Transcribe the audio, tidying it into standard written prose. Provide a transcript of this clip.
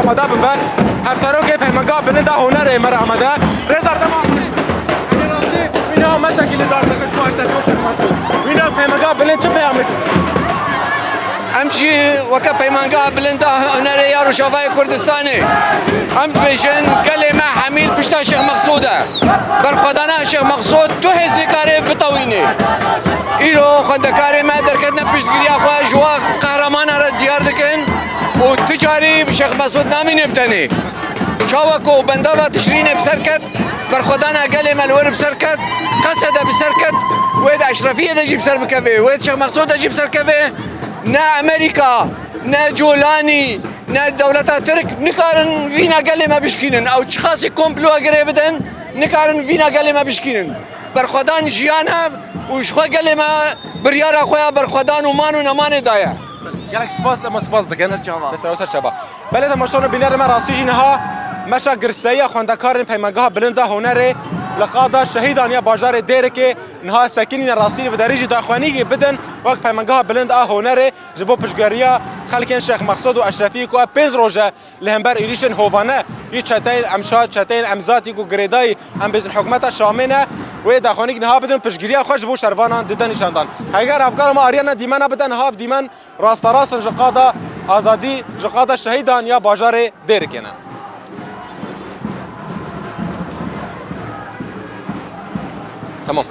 آماده ببن هفسرو که پیمانگاه بلنده هنر مر آماده رزار دما اینا مشکل دار نخش ما اشتباه شیخ مسعود اینا پیمانگاه بلند چه پیام امشي وكا بيمانقا بلندا هنر يا رشافاي كردستاني ام بيجن كلمة حميل بشتا شيخ مقصودة برخدانا شيخ مقصود تو هزني كاري بطويني ايرو خندكاري ما دركتنا بشتقريا خواه جوا قهرمان را ديار دكن وتجاري بشيخ مسعود نامي نبتني شاوكو بندابا تشريني بسركت برخدانا كلمة الور بسركت قصد بسركت ويد اشرفية دجي بسر بكفي ويد شيخ مقصود دجي بسر كفي نا امريكا نا جولاني نا دولتا ترك نكارن فينا قلما بشكينن او تشخاصي كومبلو قريبدن نكارن فينا قلما بشكينن برخدان جيانا وشخوا قلما بريارا خويا برخدان ومانو نمان دايا گلک سپاس اما سپاس دکن سر شبا بله تماشون بینر ما راستی جنها مشا گرسایی خواندکارن پیمانگاه بلنده هنر لقادا شهیدان یا بازار دیر که نها ساکنین راستین و دریج داخوانی بدن وقت پیمانگاه بلند هنر جبو پشگاریا خلکن شیخ مقصود و اشرفی کو پنج روزه لهمبر ایریشن هوانه یه چتین امشاد چتین امزاتی کو گریدای ام بزن حکومت شامنه و داخوانی نها بدن پشگاریا خوش بو شروانان ددن نشاندان اگر افکار ما آریانا دیمن بدن هاف دیمن راست راست جقادا آزادی جقادا شهیدان یا بازار دیر کنه تمام